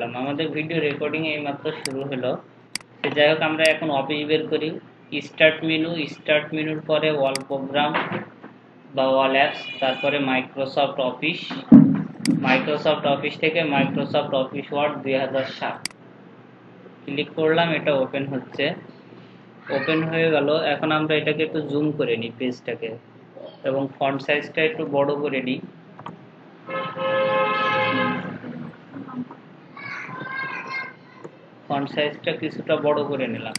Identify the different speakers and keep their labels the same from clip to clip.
Speaker 1: করলাম, আমাদের video recording এইমাত্র শুরু হলো। তো যাই হোক, আমরা এখন অফিস বের করি। স্টার্ট মেনুর পরে অল প্রোগ্রাম বা অল অ্যাপস, তারপরে মাইক্রোসফট অফিস থেকে মাইক্রোসফট অফিস ওয়ার্ড 2007 ক্লিক করলাম। এটা ওপেন হচ্ছে, ওপেন হয়ে গেল। এখন আমরা এটাকে একটু জুম করে নিই পেজটাকে, এবং ফন্ট সাইজটা একটু বড় করে নিই। ফন্ট সাইজটা কিছুটা বড় করে নিলাম।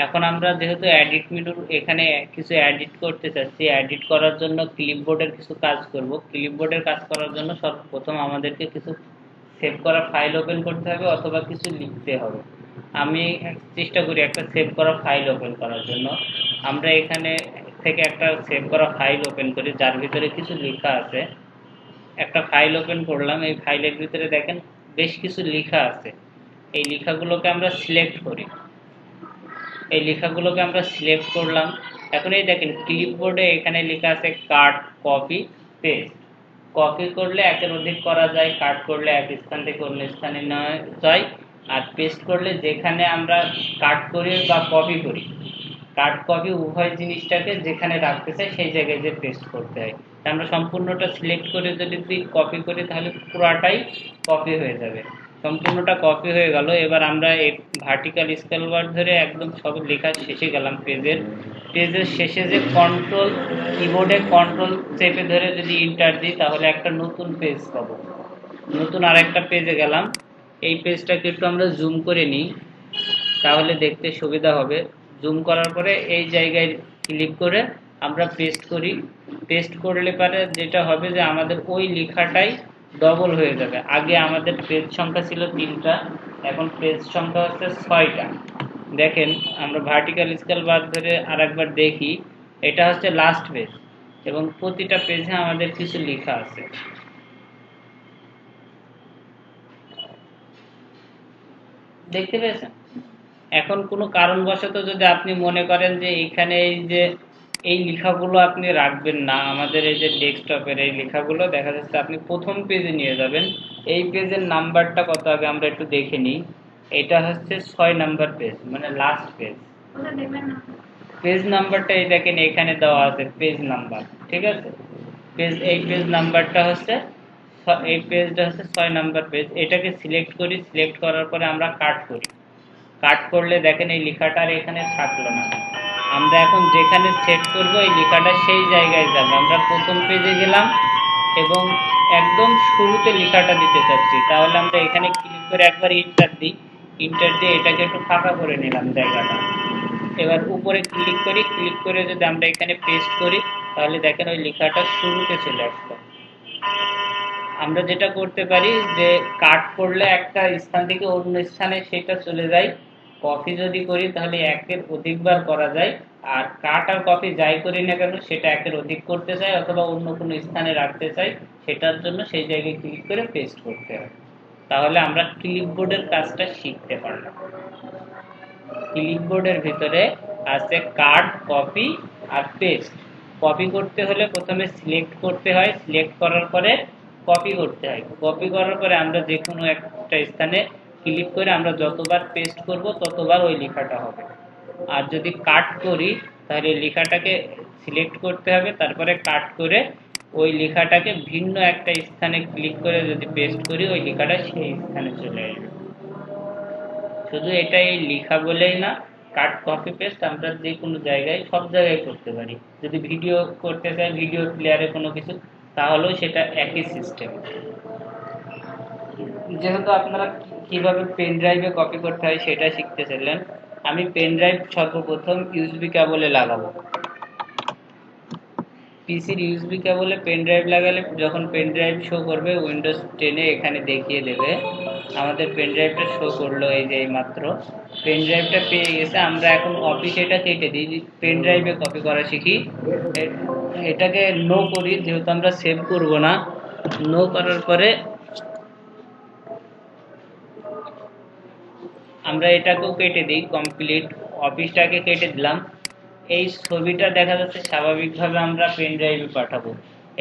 Speaker 1: এখন আমরা যেহেতু এডিট মেনুর এখানে কিছু এডিট করতে চাচ্ছি, এডিট করার জন্য ক্লিপবোর্ডের কিছু কাজ করব। ক্লিপবোর্ডের কাজ করার জন্য সর্বপ্রথম আমাদেরকে কিছু সেভ করা ফাইল ওপেন করতে হবে অথবা কিছু লিখতে হবে। আমি চেষ্টা করি একটা সেভ করা ফাইল ওপেন করার জন্য। আমরা এখানে থেকে একটা সেভ করা ফাইল ওপেন করি যার ভিতরে কিছু লেখা আছে। একটা ফাইল ওপেন করলাম, এই ফাইলের ভিতরে দেখেন বেশ কিছু লেখা আছে। এই লেখাগুলোকে আমরা সিলেক্ট করি। এই লেখাগুলোকে আমরা সিলেক্ট করলাম। এখন এই দেখেন ক্লিপবোর্ডে এখানে লেখা আছে কাট, কপি, পেস্ট। কপি করলে একের অধিক করা যায়, কাট করলে এক স্থান থেকে অন্য স্থানে নেওয়া যায়, আর পেস্ট করলে যেখানে আমরা কাট করি বা কপি করি, কাট কপি উভয় জিনিসটাকে যেখানে রাখতে চাই সেই জায়গায় যে পেস্ট করতে হয়। আমরা সম্পূর্ণটা সিলেক্ট করে যদি কপি করি তাহলে পুরাটাই কপি হয়ে যাবে। সম্পূর্ণটা কপি হয়ে গেল। এবার আমরা এই ভার্টিক্যাল স্কেল বার ধরে একদম সব লেখা শেষে গেলাম। পেজের শেষে যে কন্ট্রোল, কিবোর্ডে কন্ট্রোল চেপে ধরে যদি এন্টার দিই তাহলে একটা নতুন পেজ পাবো। নতুন আরেকটা পেজে গেলাম। এই পেজটাকে একটু আমরা জুম করে নিই, তাহলে দেখতে সুবিধা হবে। জুম করার পরে এই জায়গায় ক্লিক করে আমরা পেস্ট করি। পেস্ট করলে পরে যেটা হবে যে আমাদের ওই লেখাটাই ডবল হয়ে যাবে। আগে আমাদের পেজ সংখ্যা ছিল 3টা, এখন পেজ সংখ্যা হচ্ছে 6টা। দেখেন আমরা ভার্টিক্যাল স্কেল বার ধরে আরেকবার দেখি, এটা হচ্ছে লাস্ট পেজ এবং প্রতিটা পেজে আমাদের কিছু লেখা আছে। দেখতে পেয়েছেন? এখন কোনো কারণবশত যদি আপনি মনে করেন যে এখানে এই লেখাগুলো আপনি রাখবেন না, আমাদের এই যে ডেস্কটপের এই লেখাগুলো দেখা যাচ্ছে আপনি প্রথম পেজে নিয়ে যাবেন। এই পেজের নাম্বারটা কত আগে আমরা একটু দেখে নিই। এটা হচ্ছে 6 নাম্বার পেজ, মানে লাস্ট পেজ। পেজ নাম্বারটা এই দেখেন এখানে দেওয়া আছে পেজ নাম্বার, ঠিক আছে। এই পেজ নাম্বারটা হচ্ছে, এই পেজটা হচ্ছে 6 নাম্বার পেজ। এটাকে সিলেক্ট করি। সিলেক্ট করার পরে আমরা কাট করি। কাট করলে দেখেন এই লেখাটা আর এখানে থাকলো না। আমরা এখন যেখানে সেট করব এই লেখাটা সেই জায়গায় যাবে। আমরা প্রথম পেজে গেলাম এবং একদম শুরুতে লেখাটা দিতে চাচ্ছি, তাহলে আমরা এখানে ক্লিক করে একবার এন্টার দিই। এন্টার দিয়ে এটাকে একটু ফাঁকা করে নিলাম জায়গাটা। এবার উপরে ক্লিক করি। ক্লিক করে যদি আমরা এখানে পেস্ট করি তাহলে দেখেন ওই লেখাটা শুরুতে চলে আসলো। আমরা যেটা করতে পারি যে কাট করলে একটা স্থান থেকে অন্য স্থানে সেটা চলে যায়। কপি যদি করি তাহলে একের অধিকবার করা যায়। আর কাট আর কপি যাই করি না কেন সেটা একের অধিক করতে চাই অথবা অন্য কোনো স্থানে রাখতে চাই, সেটার জন্য সেই জায়গায় ক্লিক করে পেস্ট করতে হয়। তাহলে আমরা ক্লিপবোর্ডের কাজটা শিখতে পারলাম। ক্লিপবোর্ডের ভিতরে আছে কাট, কপি আর পেস্ট। কপি করতে হলে প্রথমে সিলেক্ট করতে হয়, সিলেক্ট করার পরে কপি করতে হয়। কপি করার পরে আমরা যে কোনো একটা স্থানে ক্লিক করে আমরা যতবার পেস্ট করব ততবার ওই লেখাটা হবে। আর যদি কাট করি তাহলে লেখাটাকে সিলেক্ট করতে হবে, তারপরে কাট করে ওই লেখাটাকে ভিন্ন একটা স্থানে ক্লিক করে যদি পেস্ট করি ওই লেখাটা সেই স্থানে চলে আসবে। শুধু এটা এই লেখা বলেই না, কাট, কপি, পেস্ট আমরা যে কোনো জায়গায় সব জায়গায় করতে পারি। যদি ভিডিও করতে চাই, ভিডিও প্লেয়ারে কোনো কিছু, তাহলেও সেটা একই সিস্টেম। যেহেতু আপনারা কিভাবে পেন ড্রাইভে কপি করতে হয় সেটা শিখতে চাইলেন, আমি পেন ড্রাইভ সর্বপ্রথম ইউএসবি কেবলে লাগাবো। পিসির ইউএসবি কেবলে পেন ড্রাইভ লাগালে যখন পেন ড্রাইভ শো করবে উইন্ডোজ 10-এ এখানে দেখিয়ে দেবে। আমাদের পেন ড্রাইভটা শো করলো, এই যে মাত্র পেন ড্রাইভটা পেয়ে গেছে। আমরা এখন অফিসে এটা কেটে দিই, পেন ড্রাইভে কপি করা শিখি। এটাকে নো করি যেহেতু আমরা সেভ করব না। নো করার পরে আমরা এটাকেও কেটে দিই, কমপ্লিট। অফিসটাকে কেটে দিলাম। এই ছবিটা দেখা যাচ্ছে স্বাভাবিকভাবে আমরা পেন ড্রাইভে পাঠাবো।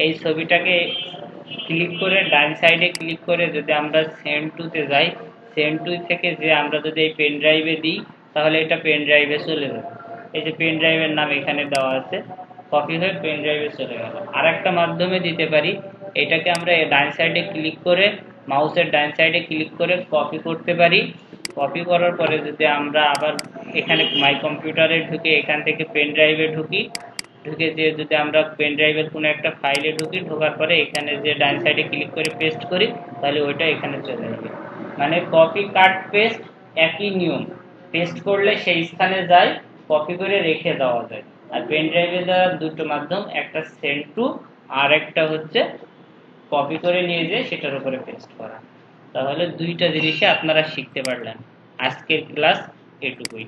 Speaker 1: এই ছবিটাকে ক্লিক করে ডান সাইডে ক্লিক করে যদি আমরা সেন্ড টুতে যাই, সেন্ড টু থেকে যে আমরা যদি এই পেন ড্রাইভে দিই তাহলে এটা পেন ড্রাইভে চলে যাবে। এই যে পেন ড্রাইভের নাম এখানে দেওয়া আছে, কপি হয়ে পেন ড্রাইভে চলে গেল। আর একটা মাধ্যমে দিতে পারি, এটাকে আমরা ডান সাইডে ক্লিক করে মাউসের ডান সাইডে ক্লিক করে কপি করতে পারি। কপি করার পরে যদি আমরা আবার এখানে মাই কম্পিউটারে ঢুকে এখান থেকে পেন ড্রাইভে ঢুকি, ঢুকে যে যদি আমরা পেন ড্রাইভের কোনো একটা ফাইলে ঢুকি, ঢোকার পরে এখানে যে ডান সাইডে ক্লিক করে পেস্ট করি তাহলে ওইটা এখানে চলে যাবে। মানে কপি কাট পেস্ট একই নিয়ম, পেস্ট করলে সেই স্থানে যায়, কপি করে রেখে দেওয়া যায়। আর পেন ড্রাইভে দেওয়ার দুটো মাধ্যম, একটা সেন্ড টু আর একটা হচ্ছে কপি করে নিয়ে যেয়ে সেটার উপরে পেস্ট করা। তাহলে দুইটা জিনিসই আপনারা শিখতে পারলেন। আজকের ক্লাস এটুকুই।